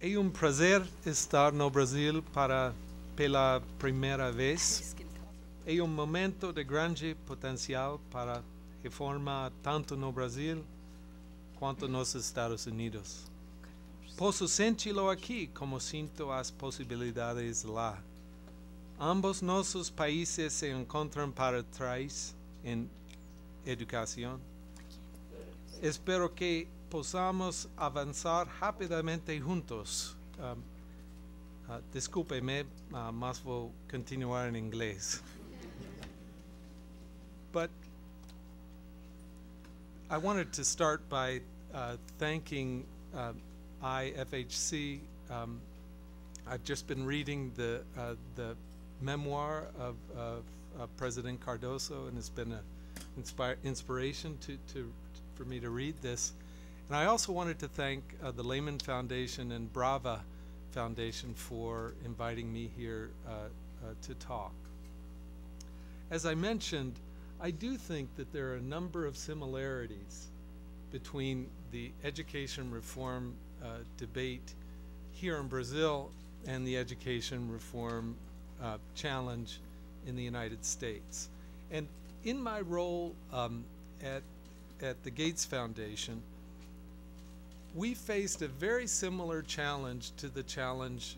É prazer estar no Brasil pela primeira vez. É momento de grande potencial para reforma tanto no Brasil quanto nos Estados Unidos. Posso senti-lo aqui como sinto as possibilidades lá. Ambos nossos países se encontram para trás em educação. Espero que possamos avançar rapidamente juntos. Desculpe-me, mas vou continuar em inglês. But I wanted to start by thanking IFHC. I've just been reading the memoir of President Cardoso, and it's been an inspiration for me to read this. And I also wanted to thank the Lehman Foundation and Brava Foundation for inviting me here to talk. As I mentioned, I do think that there are a number of similarities between the education reform debate here in Brazil and the education reform challenge in the United States. And in my role at the Gates Foundation, we faced a very similar challenge to the challenge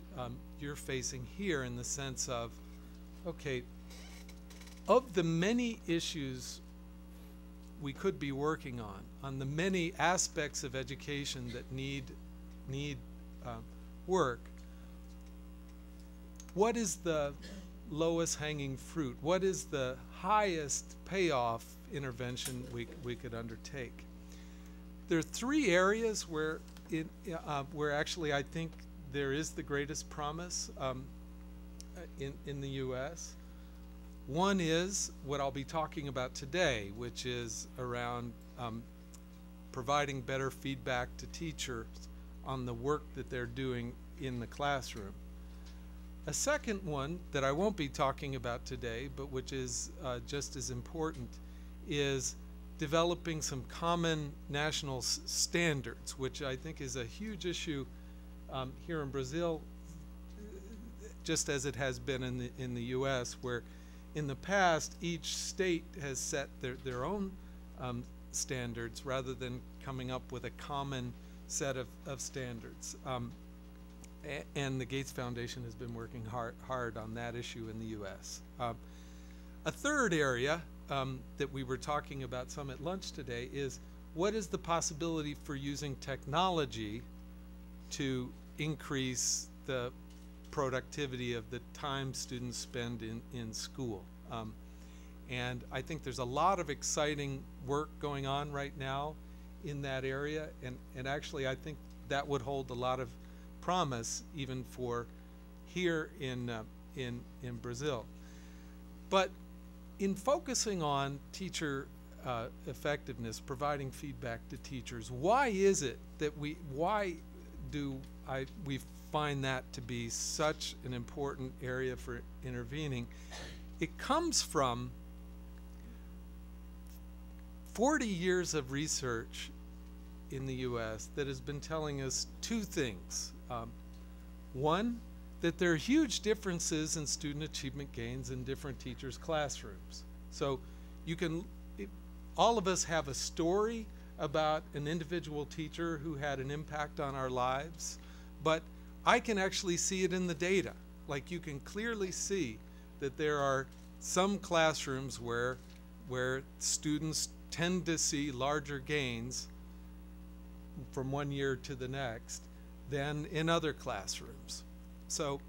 you're facing here, in the sense of, okay, of the many issues we could be working on the many aspects of education that need work, what is the lowest hanging fruit? What is the highest payoff intervention we could undertake? There are three areas where actually I think there is the greatest promise in the U.S. One is what I'll be talking about today, which is around providing better feedback to teachers on the work that they're doing in the classroom. A second one that I won't be talking about today, but which is just as important, is developing some common national standards, which I think is a huge issue here in Brazil, just as it has been in the U.S., where in the past each state has set their own standards rather than coming up with a common set of standards. And the Gates Foundation has been working hard on that issue in the U.S. A third area that we were talking about some at lunch today is, what is the possibility for using technology to increase the productivity of the time students spend in school? And I think there's a lot of exciting work going on right now in that area, and actually I think that would hold a lot of promise even for here in Brazil. But in focusing on teacher effectiveness, providing feedback to teachers, why is it that we find that to be such an important area for intervening? It comes from 40 years of research in the U.S. that has been telling us two things. One, that there are huge differences in student achievement gains in different teachers' classrooms. So all of us have a story about an individual teacher who had an impact on our lives, but I can actually see it in the data. Like, you can clearly see that there are some classrooms where students tend to see larger gains from one year to the next than in other classrooms. So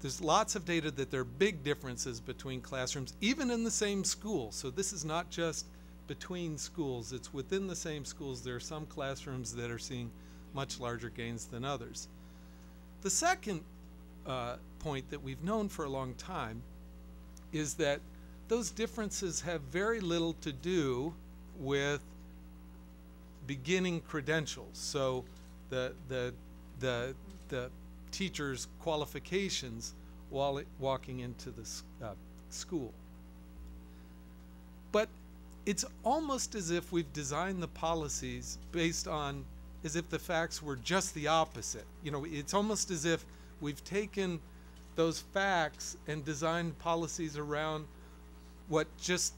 there's lots of data that there are big differences between classrooms, even in the same school. So this is not just between schools, it's within the same schools. There are some classrooms that are seeing much larger gains than others. The second point that we've known for a long time is that those differences have very little to do with beginning credentials. So the teacher's qualifications while walking into the school. But it's almost as if we've designed the policies based on as if the facts were just the opposite. You know, it's almost as if we've taken those facts and designed policies around what just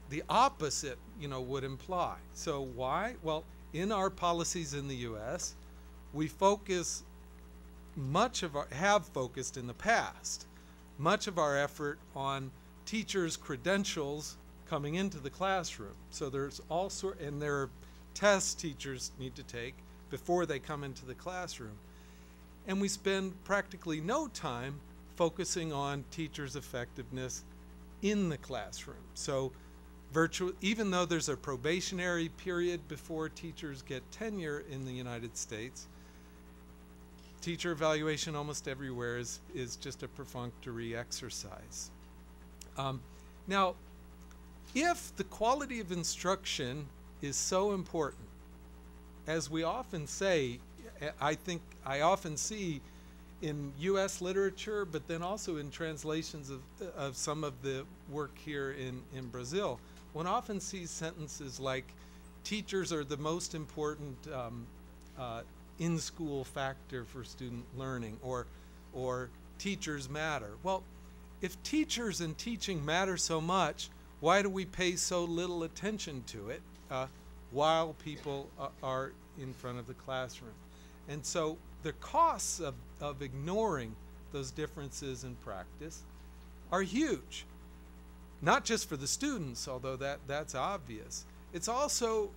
the opposite, you know, would imply. So why? Well, in our policies in the U.S., we focus have focused in the past, much of our effort on teachers' credentials coming into the classroom. So there's and there are tests teachers need to take before they come into the classroom. And we spend practically no time focusing on teachers' effectiveness in the classroom. So even though there's a probationary period before teachers get tenure in the United States, teacher evaluation almost everywhere is just a perfunctory exercise. Now, if the quality of instruction is so important, as we often say, I often see in U.S. literature, but then also in translations of some of the work here in Brazil, one often sees sentences like, teachers are the most important in-school factor for student learning, or teachers matter. Well, if teachers and teaching matter so much, why do we pay so little attention to it while people are in front of the classroom? And so the costs of ignoring those differences in practice are huge. Not just for the students, although that's obvious. It's also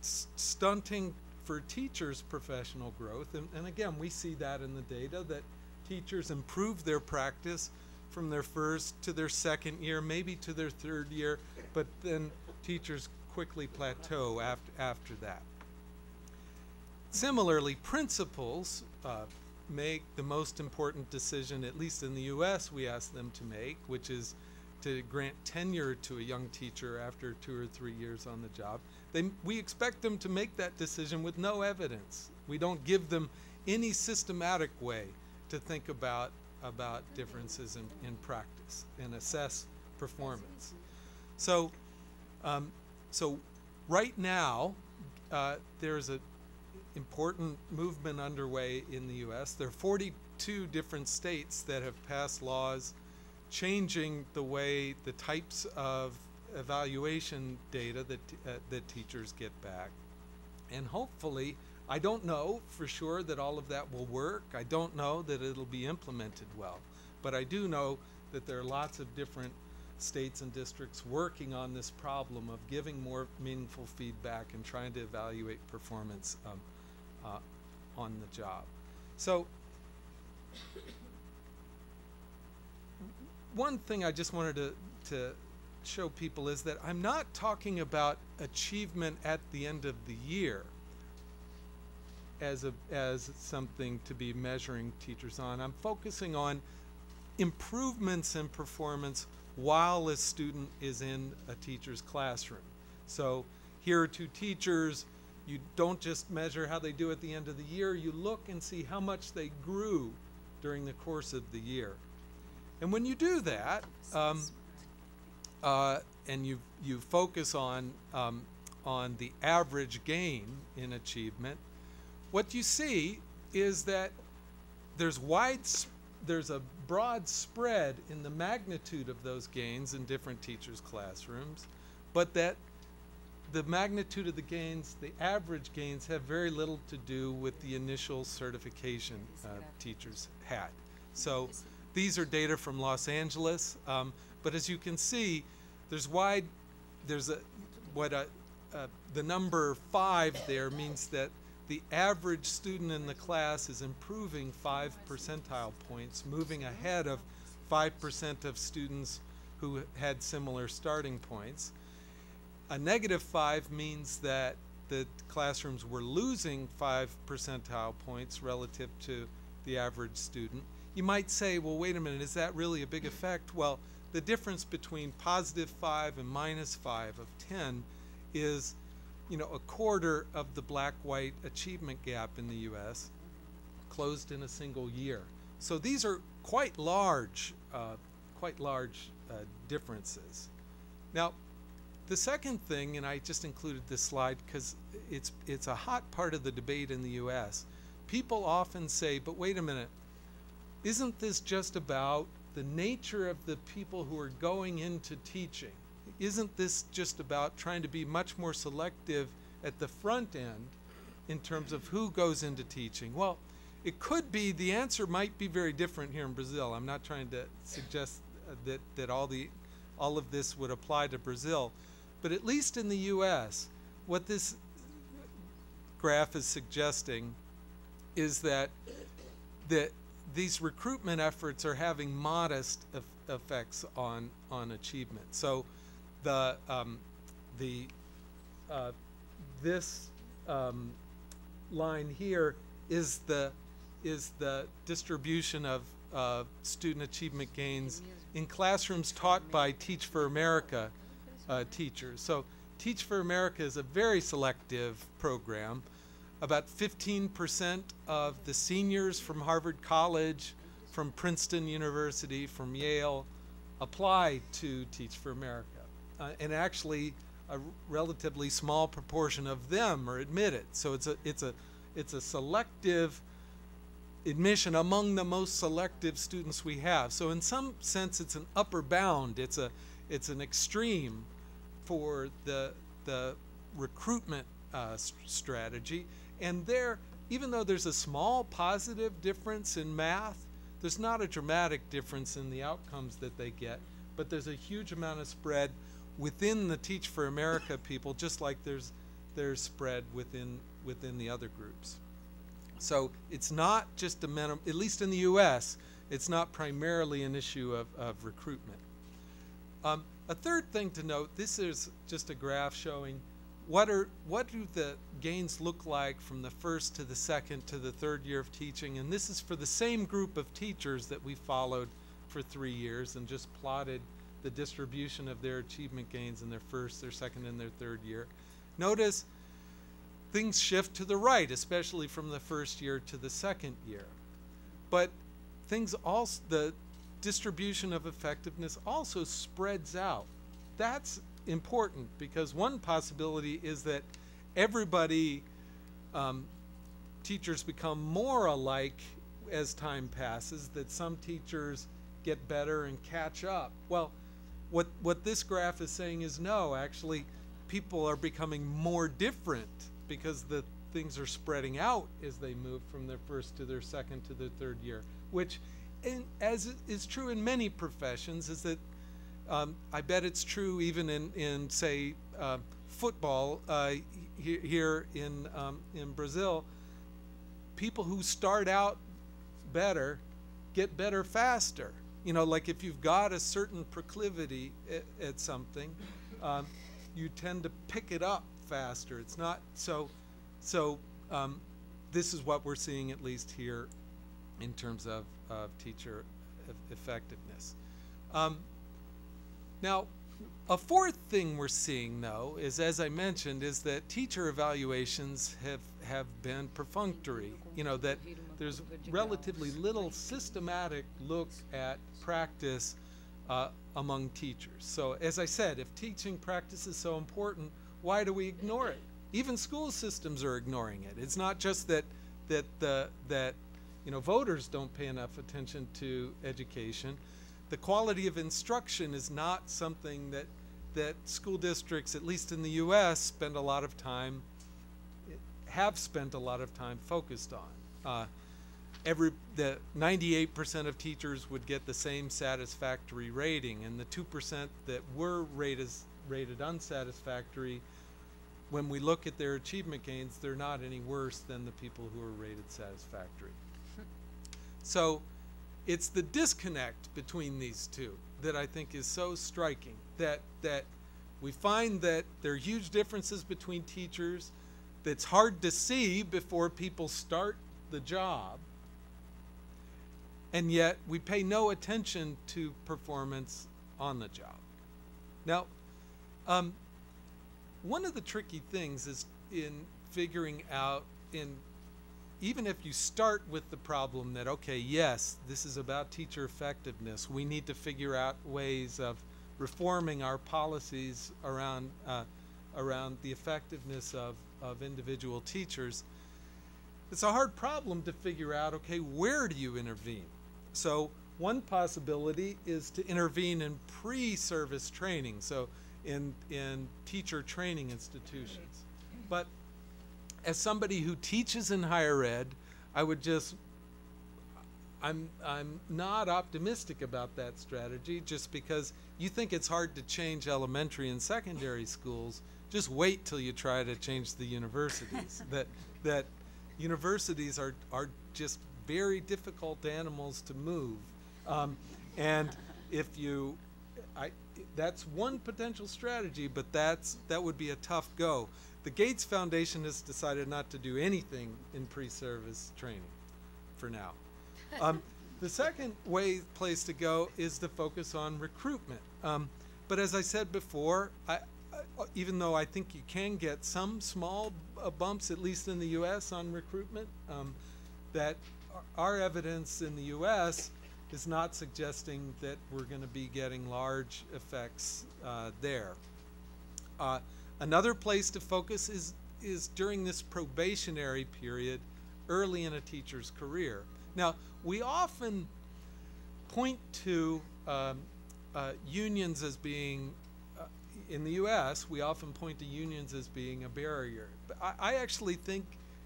stunting for teachers' professional growth. And again, we see that in the data, that teachers improve their practice from their first to their second year, maybe to their third year, but then teachers quickly plateau after that. Similarly, principals make the most important decision, at least in the US, we ask them to make, which is to grant tenure to a young teacher after 2 or 3 years on the job. We expect them to make that decision with no evidence. We don't give them any systematic way to think about differences in practice and assess performance. So right now, there's an important movement underway in the US. There are 42 different states that have passed laws changing the types of evaluation data that teachers get back. And hopefully, I don't know for sure that all of that will work. I don't know that it'll be implemented well. But I do know that there are lots of different states and districts working on this problem of giving more meaningful feedback and trying to evaluate performance on the job. So one thing I just wanted to show people is that I'm not talking about achievement at the end of the year as something to be measuring teachers on. I'm focusing on improvements in performance while a student is in a teacher's classroom. So here are 2 teachers. You don't just measure how they do at the end of the year. You look and see how much they grew during the course of the year. And when you do that, and you focus on the average gain in achievement, what you see is that there's a broad spread in the magnitude of those gains in different teachers' classrooms, but that the magnitude of the gains, the average gains, have very little to do with the initial certification teachers had. So these are data from Los Angeles, but as you can see, the number 5 there means that the average student in the class is improving 5 percentile points, moving ahead of 5% of students who had similar starting points. A -5 means that the classrooms were losing 5 percentile points relative to the average student. You might say, well, wait a minute, is that really a big effect? Well, the difference between +5 and -5 of 10 is, a quarter of the black-white achievement gap in the US closed in a single year. So these are quite large differences. Now, The second thing, and I just included this slide because it's a hot part of the debate in the U.S. People often say, but wait a minute, isn't this just about the nature of the people who are going into teaching? Isn't this just about trying to be much more selective at the front end in terms of who goes into teaching? Well, it could be, the answer might be very different here in Brazil. I'm not trying to suggest that all of this would apply to Brazil, but at least in the U.S., what this graph is suggesting is that these recruitment efforts are having modest effects on achievement. So this line here is the distribution of student achievement gains in classrooms taught by Teach for America teachers. So Teach for America is a very selective program. About 15% of the seniors from Harvard College, from Princeton University, from Yale apply to Teach for America. And actually a relatively small proportion of them are admitted. So it's a selective admission among the most selective students we have. So in some sense it's an upper bound, it's an extreme for the recruitment strategy. And there, even though there's a small positive difference in math, there's not a dramatic difference in the outcomes that they get, but there's a huge amount of spread within the Teach for America people, just like there's spread within the other groups. So it's not just at least in the US, it's not primarily an issue of recruitment. A third thing to note, this is just a graph showing what do the gains look like from the first to the second to the third year of teaching, and this is for the same group of teachers that we followed for 3 years and just plotted the distribution of their achievement gains in their first, their second, and their third year. Notice things shift to the right, especially from the first year to the second year. But things also, the distribution of effectiveness also spreads out. That's important because one possibility is that everybody, teachers become more alike as time passes, that some teachers get better and catch up. Well, what this graph is saying is no, actually people are becoming more different because the things are spreading out as they move from their first to their second to their third year, which, as is true in many professions, is that I bet it's true even in say football here in Brazil. People who start out better get better faster. You know, like if you've got a certain proclivity at something, you tend to pick it up faster. It's not so. This is what we're seeing at least here in terms of teacher effectiveness. Now, a fourth thing we're seeing, though, is, as I mentioned, is that teacher evaluations have been perfunctory. You know, that there's relatively little systematic look at practice among teachers. So, as I said, if teaching practice is so important, why do we ignore it? Even school systems are ignoring it. It's not just that you know, voters don't pay enough attention to education. The quality of instruction is not something that school districts, at least in the U.S., have spent a lot of time focused on. The 98% of teachers would get the same satisfactory rating, and the 2% that were rated unsatisfactory, when we look at their achievement gains, they're not any worse than the people who are rated satisfactory. So it's the disconnect between these two that I think is so striking, that we find that there are huge differences between teachers that's hard to see before people start the job, and yet we pay no attention to performance on the job. Now, one of the tricky things is in figuring out, even if you start with the problem that, okay, yes, this is about teacher effectiveness, we need to figure out ways of reforming our policies around the effectiveness of individual teachers, it's a hard problem to figure out, okay, where do you intervene? So one possibility is to intervene in pre-service training, so in teacher training institutions. But as somebody who teaches in higher ed, I'm not optimistic about that strategy, just because you think it's hard to change elementary and secondary schools. Just wait till you try to change the universities. that universities are just very difficult animals to move. And if you, that's one potential strategy, but that would be a tough go. The Gates Foundation has decided not to do anything in pre-service training for now. The second place to go is to focus on recruitment. But as I said before, even though I think you can get some small bumps, at least in the U.S. on recruitment, that our evidence in the U.S. is not suggesting that we're going to be getting large effects there. Another place to focus is during this probationary period early in a teacher's career. Now, we often point to unions as being, in the U.S., we often point to unions as being a barrier. But I actually think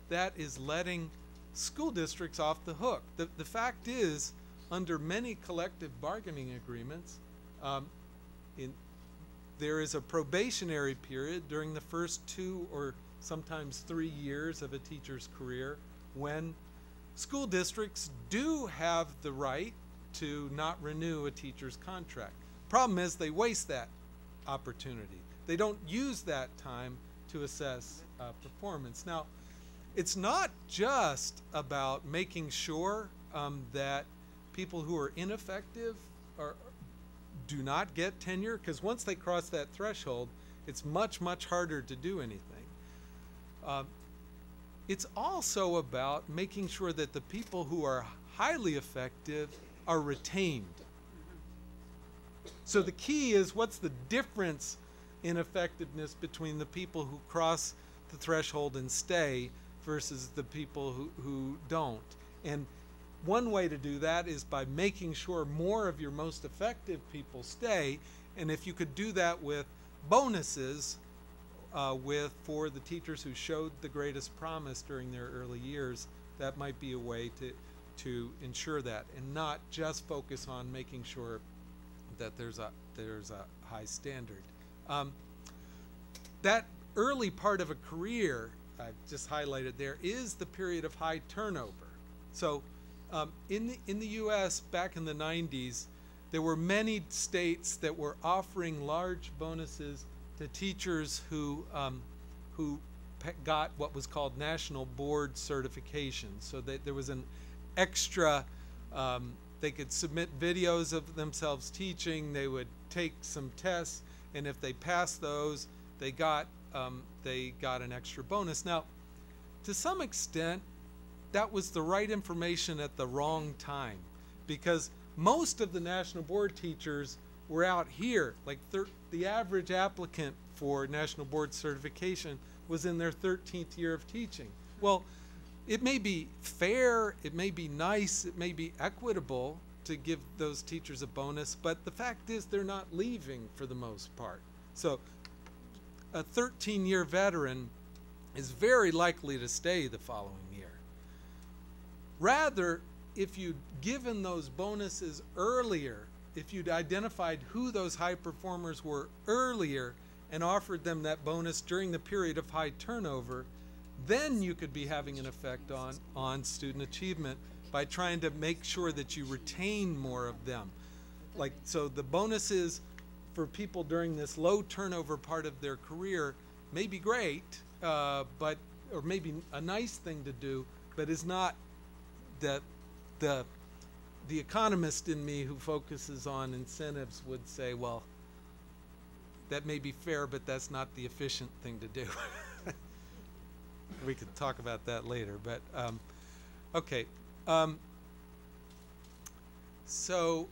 that is letting school districts off the hook. The fact is, under many collective bargaining agreements, there is a probationary period during the first 2 or sometimes 3 years of a teacher's career when school districts do have the right to not renew a teacher's contract. Problem is, they waste that opportunity. They don't use that time to assess performance. Now, it's not just about making sure that people who are ineffective do not get tenure, because once they cross that threshold, it's much, much harder to do anything. It's also about making sure that the people who are highly effective are retained. So the key is, what's the difference in effectiveness between the people who cross the threshold and stay versus the people who don't? And one way to do that is by making sure more of your most effective people stay. And if you could do that with bonuses for the teachers who showed the greatest promise during their early years, that might be a way to ensure that, and not just focus on making sure that there's a high standard. That early part of a career I've just highlighted there is the period of high turnover. So in the U.S. back in the 90s, there were many states that were offering large bonuses to teachers who got what was called national board certification. So there was an extra, they could submit videos of themselves teaching, they would take some tests, and if they passed those, they got an extra bonus. Now, to some extent, that was the right information at the wrong time, because most of the national board teachers were out here. Like the average applicant for national board certification was in their 13th year of teaching. Well, it may be fair, it may be nice, it may be equitable to give those teachers a bonus, but the fact is they're not leaving for the most part. So a 13-year veteran is very likely to stay the following year. Rather, if you'd given those bonuses earlier, if you'd identified who those high performers were earlier and offered them that bonus during the period of high turnover, then you could be having an effect on student achievement by trying to make sure that you retain more of them. Like, so the bonuses for people during this low turnover part of their career may be great, or maybe a nice thing to do, but is not the economist in me who focuses on incentives would say, well, that may be fair, but that's not the efficient thing to do. We could talk about that later, but okay. So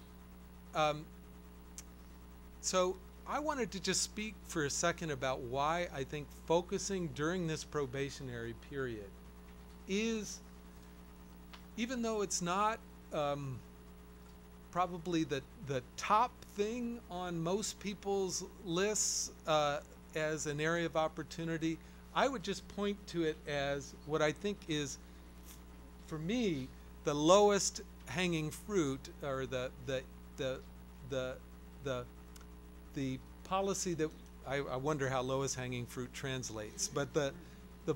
So I wanted to just speak for a second about why I think focusing during this probationary period is, even though it's not probably the top thing on most people's lists as an area of opportunity, I would just point to it as what I think is, for me, the lowest hanging fruit, or the policy that I wonder how lowest hanging fruit translates, but the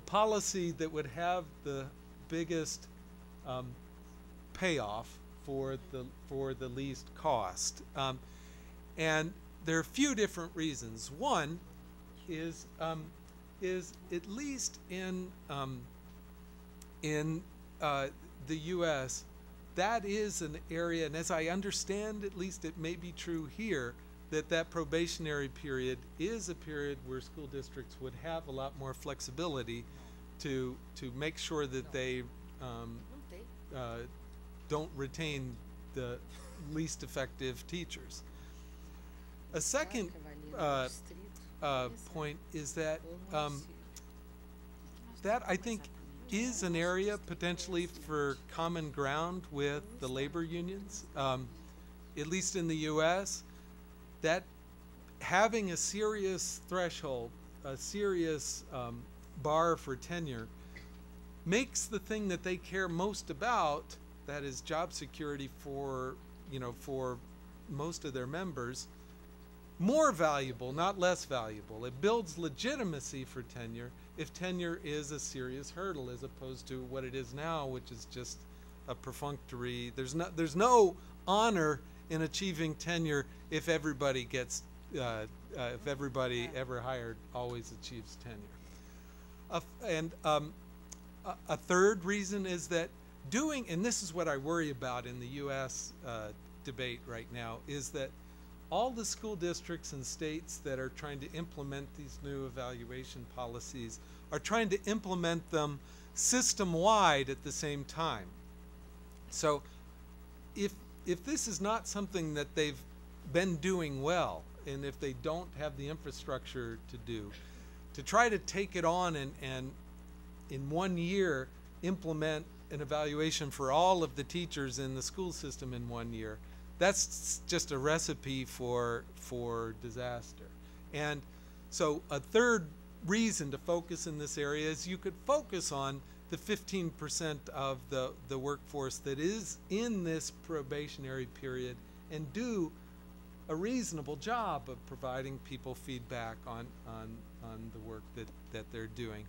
policy that would have the biggest payoff for the least cost, and there are a few different reasons. One is at least in the U.S., that is an area, and as I understand, at least it may be true here, that probationary period is a period where school districts would have a lot more flexibility to make sure that they don't retain the least effective teachers. A second point is that that I think is an area potentially for common ground with the labor unions, at least in the U.S., that having a serious threshold, a serious bar for tenure, makes the thing that they care most about, that is job security for most of their members, more valuable, not less valuable. It builds legitimacy for tenure if tenure is a serious hurdle, as opposed to what it is now, which is just a perfunctory. There's no honor in achieving tenure if everybody gets if everybody ever hired always achieves tenure. A third reason is that and this is what I worry about in the U.S. Debate right now, is that all the school districts and states that are trying to implement these new evaluation policies are trying to implement them system-wide at the same time. So if this is not something that they've been doing well, and if they don't have the infrastructure to do, to try to take it on and in 1 year implement an evaluation for all of the teachers in the school system in 1 year, that's just a recipe for disaster. And so a third reason to focus in this area is you could focus on the 15% of the workforce that is in this probationary period and do a reasonable job of providing people feedback on the work that they're doing.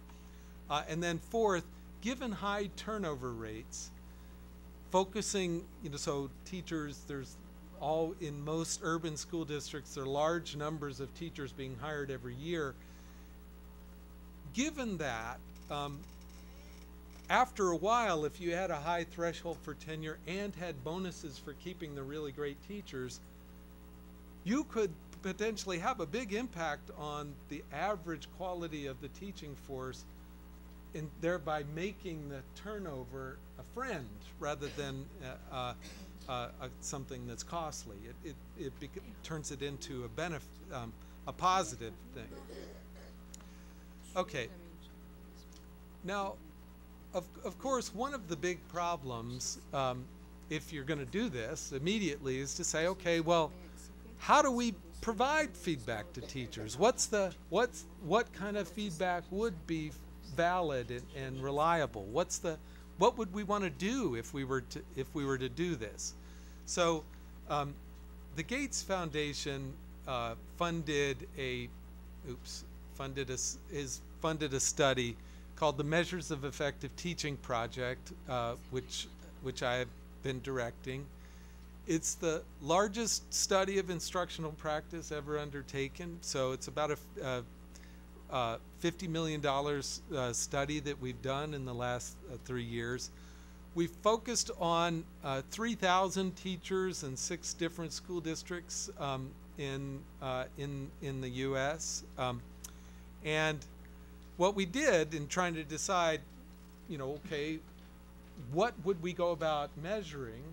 And then fourth, given high turnover rates, focusing, so teachers, in most urban school districts, there are large numbers of teachers being hired every year. Given that, after a while, if you had a high threshold for tenure and had bonuses for keeping the really great teachers, you could potentially have a big impact on the average quality of the teaching force, and thereby making the turnover a friend rather than something that's costly. It turns it into a positive thing. Okay. Now, of course, one of the big problems, if you're going to do this immediately, is to say, okay, well, how do we provide feedback to teachers? What kind of feedback would be valid and reliable? What would we want to do if we were to do this? So the Gates Foundation funded a study called the Measures of Effective Teaching Project, which I have been directing. It's the largest study of instructional practice ever undertaken. So it's about a $50 million study that we've done in the last 3 years. We focused on 3,000 teachers in 6 different school districts in the U.S. And what we did in trying to decide, okay, what would we go about measuring?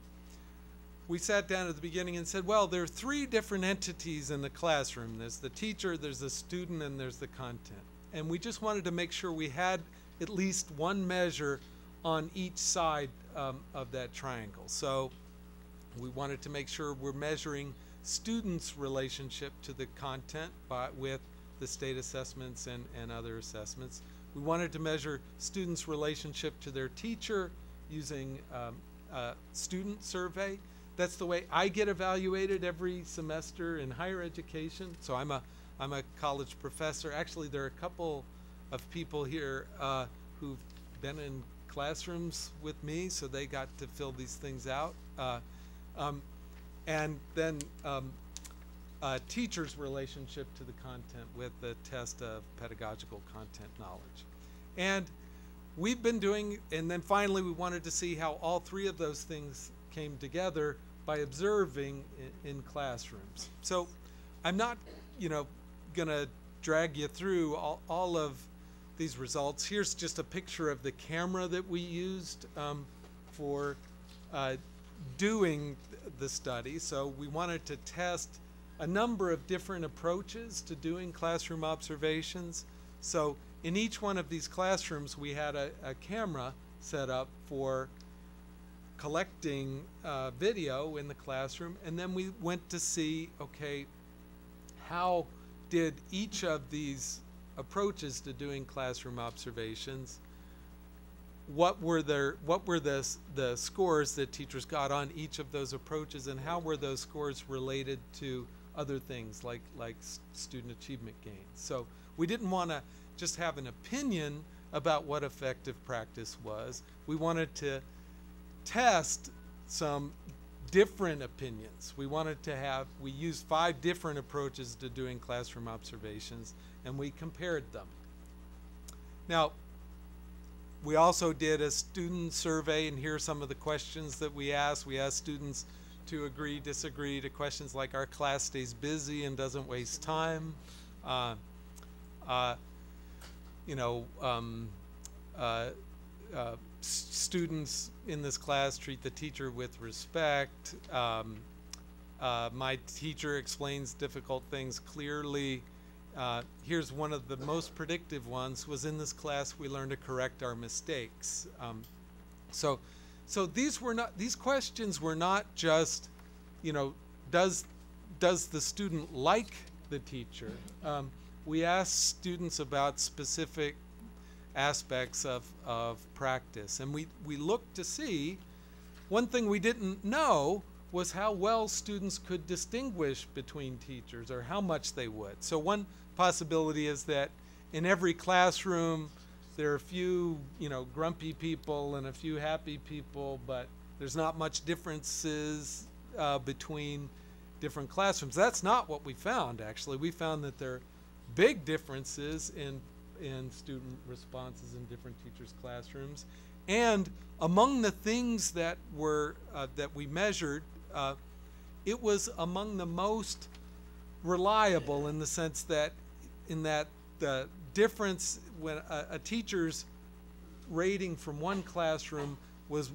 we sat down at the beginning and said, well, there are three different entities in the classroom. There's the teacher, there's the student, and there's the content. And we just wanted to make sure we had at least one measure on each side of that triangle. So we wanted to make sure we're measuring students' relationship to the content with the state assessments and other assessments. We wanted to measure students' relationship to their teacher using a student survey. That's the way I get evaluated every semester in higher education. So I'm a college professor. Actually, there are a couple of people here who've been in classrooms with me, so they got to fill these things out. And then teachers' relationship to the content with the test of pedagogical content knowledge. And we've been doing, and then finally we wanted to see how all three of those things came together by observing in classrooms. So I'm not, gonna drag you through all of these results. Here's just a picture of the camera that we used for doing the study. So we wanted to test a number of different approaches to doing classroom observations. So in each one of these classrooms, we had a camera set up for collecting video in the classroom, and then we went to see, okay, how did each of these approaches to doing classroom observations, what were the scores that teachers got on each of those approaches, and how were those scores related to other things like student achievement gains. So we didn't want to just have an opinion about what effective practice was. We wanted to test some different opinions. We used 5 different approaches to doing classroom observations, and we compared them. Now, we also did a student survey, and here are some of the questions that we asked. We asked students to agree, disagree to questions like, our class stays busy and doesn't waste time. Students in this class treat the teacher with respect. My teacher explains difficult things clearly. Here's one of the most predictive ones, was in this class we learned to correct our mistakes. So these questions were not just, does the student like the teacher? We asked students about specific aspects of practice, and we looked to see, one thing we didn't know was how well students could distinguish between teachers, or how much they would. So one possibility is that in every classroom there are a few grumpy people and a few happy people, but there's not much differences between different classrooms. That's not what we found, actually. We found that there are big differences in student responses in different teachers' classrooms. And among the things that were that we measured, it was among the most reliable, in the sense that the difference when a teacher's rating from one classroom was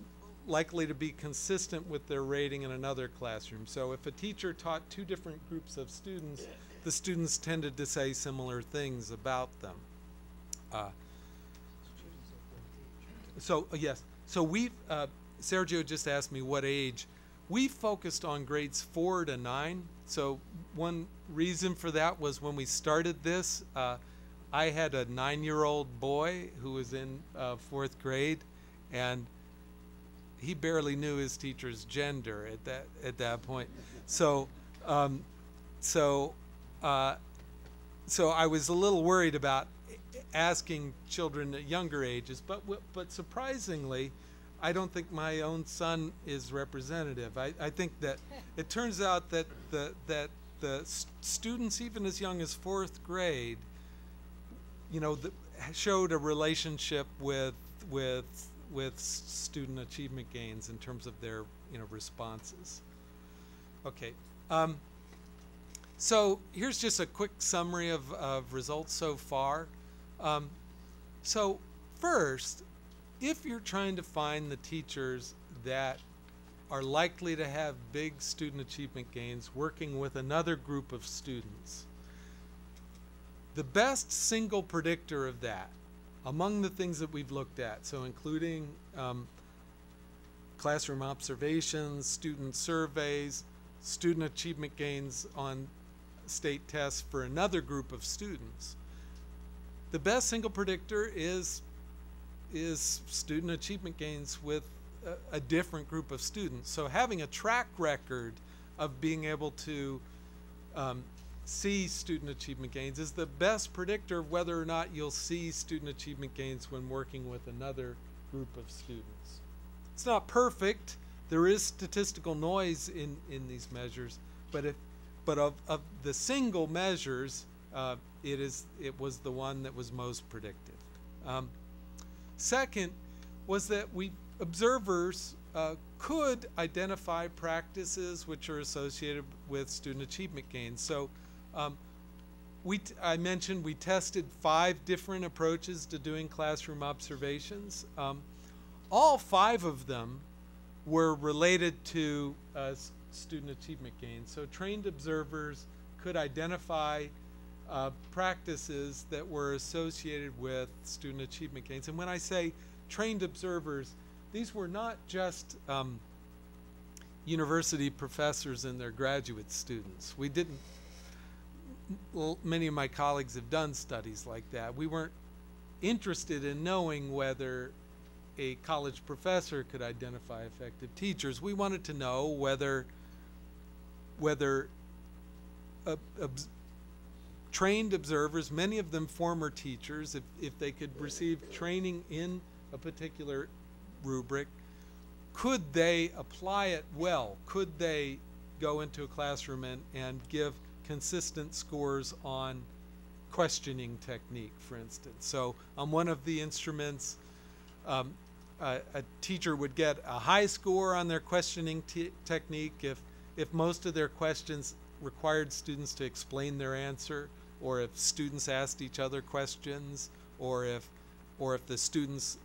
likely to be consistent with their rating in another classroom. So if a teacher taught 2 different groups of students, the students tended to say similar things about them. Yes, so we've, Sergio just asked me what age. We focused on grades 4 to 9. So one reason for that was, when we started this, I had a 9-year-old boy who was in 4th grade, and he barely knew his teacher's gender at that point. So I was a little worried about asking children at younger ages, but surprisingly, I don't think my own son is representative. I think that it turns out that the students, even as young as 4th grade, showed a relationship with student achievement gains in terms of their responses. Okay. So here's just a quick summary of results so far. So first, if you're trying to find the teachers that are likely to have big student achievement gains working with another group of students. The best single predictor of that, among the things that we've looked at, so including classroom observations, student surveys, student achievement gains on state tests for another group of students, the best single predictor is student achievement gains with a different group of students. So having a track record of being able to see student achievement gains is the best predictor of whether or not you'll see student achievement gains when working with another group of students. It's not perfect. There is statistical noise in these measures, but of the single measures, it was the one that was most predictive. Second was that observers could identify practices which are associated with student achievement gains. So I mentioned we tested 5 different approaches to doing classroom observations. All 5 of them were related to student achievement gains. So trained observers could identify practices that were associated with student achievement gains. And when I say trained observers, these were not just university professors and their graduate students. We didn't, many of my colleagues have done studies like that. We weren't interested in knowing whether a college professor could identify effective teachers. We wanted to know whether trained observers, many of them former teachers, if they could receive training in a particular rubric, could they apply it well? Could they go into a classroom and give consistent scores on questioning technique, for instance? So on one of the instruments, a teacher would get a high score on their questioning technique if most of their questions required students to explain their answer, or if students asked each other questions, or if the students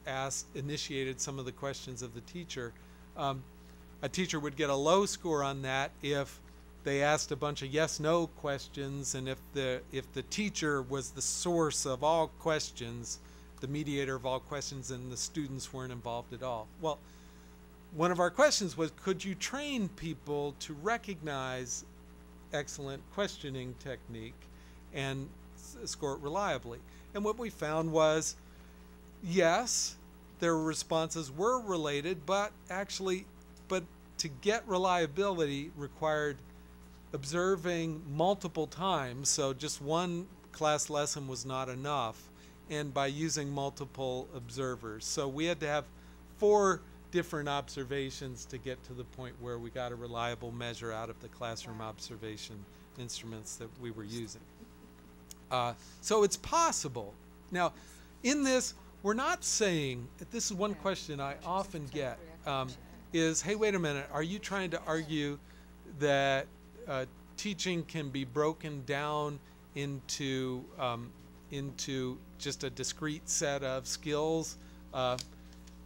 initiated some of the questions of the teacher. A teacher would get a low score on that if they asked a bunch of yes/no questions, and if the teacher was the source of all questions, the mediator of all questions, and the students weren't involved at all. Well, one of our questions was, could you train people to recognize excellent questioning technique and score it reliably? And what we found was, yes, their responses were related, but to get reliability required observing multiple times, so just one class lesson was not enough, and by using multiple observers. So we had to have 4 different observations to get to the point where we got a reliable measure out of the classroom observation instruments that we were using. So it's possible. Now, in this, we're not saying, this is one question I often get, is, hey, wait a minute, are you trying to argue that teaching can be broken down into just a discrete set of skills?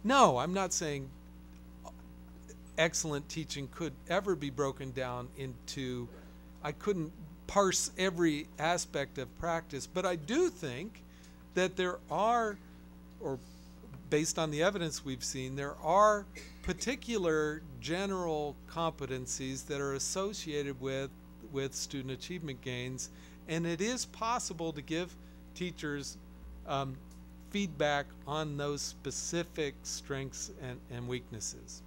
No, I'm not saying excellent teaching could ever be broken down into, I couldn't parse every aspect of practice, but I do think that there are, or based on the evidence we've seen, there are particular general competencies that are associated with student achievement gains, and it is possible to give teachers feedback on those specific strengths and weaknesses.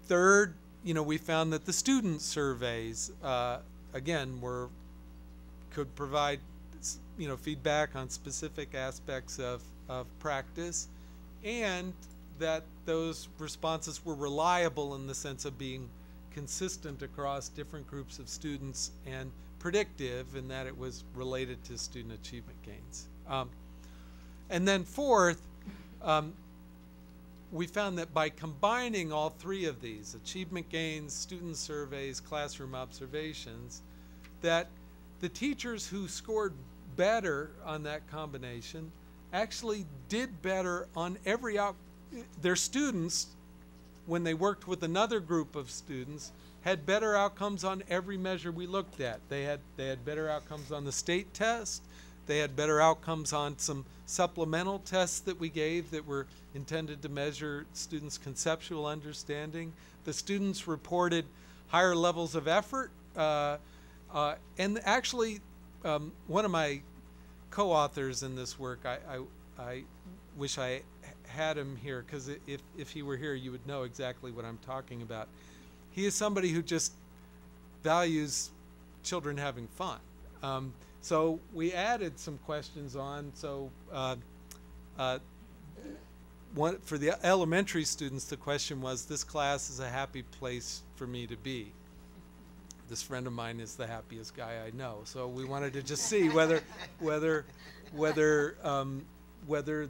Third, we found that the student surveys, again, could provide feedback on specific aspects of practice, and that those responses were reliable in the sense of being consistent across different groups of students and predictive in that it was related to student achievement gains. And then fourth, we found that by combining all 3 of these, achievement gains, student surveys, classroom observations, that the teachers who scored better on that combination actually did better on their students when they worked with another group of students, had better outcomes on every measure we looked at. They had better outcomes on the state test. They had better outcomes on some supplemental tests that we gave that were intended to measure students' conceptual understanding. The students reported higher levels of effort. And actually, one of my co-authors in this work, I wish I had him here, because if he were here, you would know exactly what I'm talking about. He is somebody who just values children having fun. So we added some questions on. So for the elementary students, the question was, this class is a happy place for me to be. This friend of mine is the happiest guy I know. So we wanted to just see whether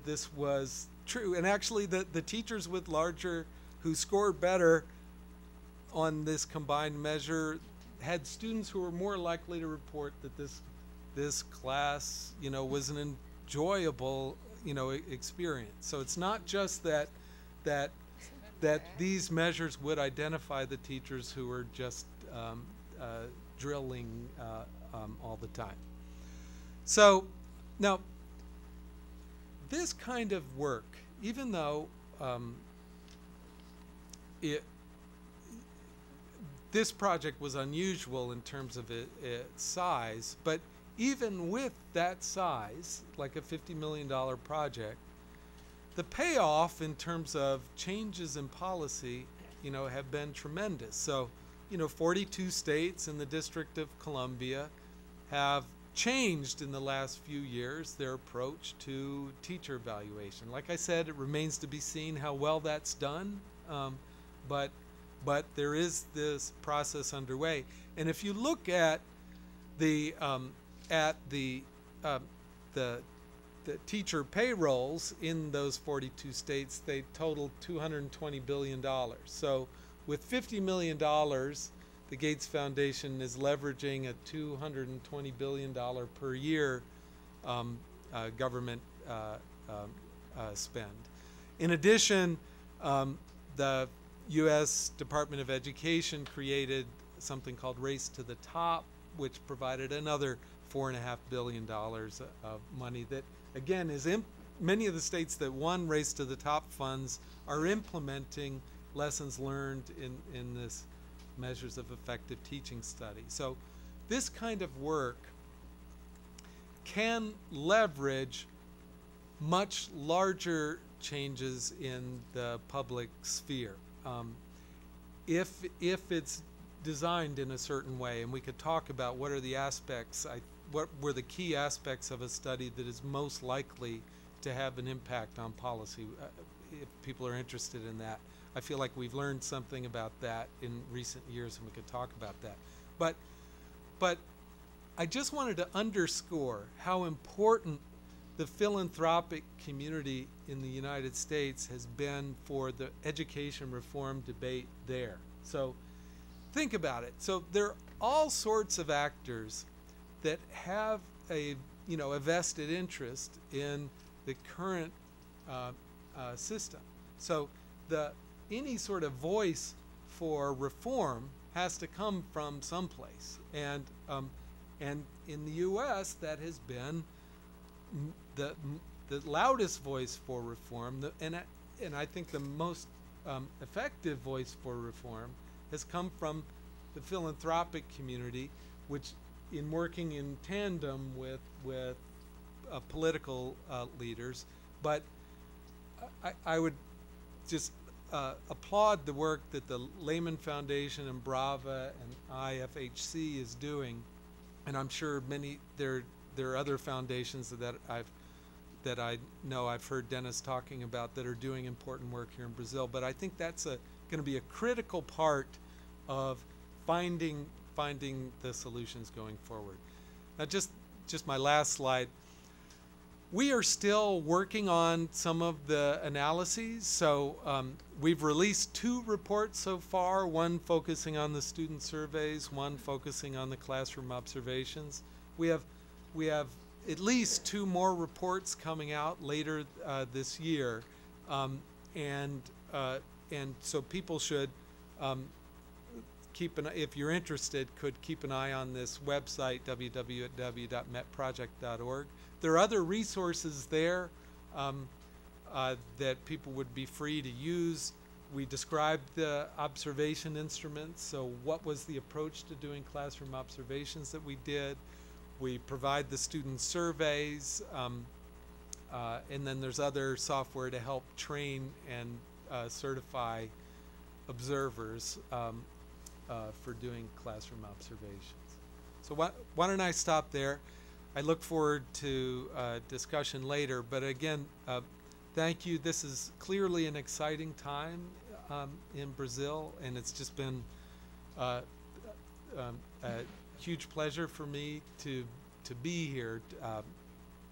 this was true. And actually the teachers with larger, who scored better on this combined measure, had students who were more likely to report that this class, was an enjoyable, experience. So it's not just that these measures would identify the teachers who were just drilling all the time. So now, this kind of work, even though this project was unusual in terms of its size, but even with that size, like a $50 million project, the payoff in terms of changes in policy, have been tremendous. So, 42 states in the District of Columbia have changed in the last few years their approach to teacher evaluation. Like I said, it remains to be seen how well that's done, but there is this process underway. And if you look at the teacher payrolls in those 42 states, they totaled $220 billion. So with $50 million, the Gates Foundation is leveraging a $220 billion per year government spend. In addition, the U.S. Department of Education created something called Race to the Top, which provided another $4.5 billion of money that, again, is many of the states that won Race to the Top funds are implementing lessons learned in this measures of effective teaching study. So this kind of work can leverage much larger changes in the public sphere if it's designed in a certain way. And we could talk about what are the aspects, what were the key aspects of a study that is most likely to have an impact on policy, if people are interested in that. I feel like we've learned something about that in recent years, and we could talk about that. But I just wanted to underscore how important the philanthropic community in the United States has been for the education reform debate there. So think about it. So there are all sorts of actors that have a vested interest in the current system. So any sort of voice for reform has to come from someplace, and in the U.S. that has been the loudest voice for reform, and I think the most effective voice for reform has come from the philanthropic community, which, in working in tandem with political leaders. But I would just applaud the work that the Lehman Foundation and Brava and IFHC is doing, and I'm sure there are other foundations that I know I've heard Dennis talking about that are doing important work here in Brazil. But I think that's going to be a critical part of finding the solutions going forward. Now, just my last slide. We are still working on some of the analyses. So we've released 2 reports so far, one focusing on the student surveys, one focusing on the classroom observations. We have at least 2 more reports coming out later this year. and so people should if you're interested, could keep an eye on this website, www.metproject.org. There are other resources there that people would be free to use. We described the observation instruments, so what was the approach to doing classroom observations that we did. We provide the student surveys, and then there's other software to help train and certify observers for doing classroom observations. So why don't I stop there? I look forward to discussion later, but again, thank you. This is clearly an exciting time in Brazil, and it's just been a huge pleasure for me to be here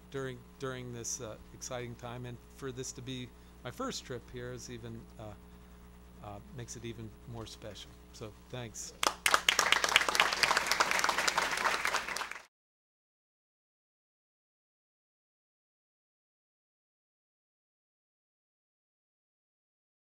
during this exciting time, and for this to be my first trip here is even makes it even more special. So thanks.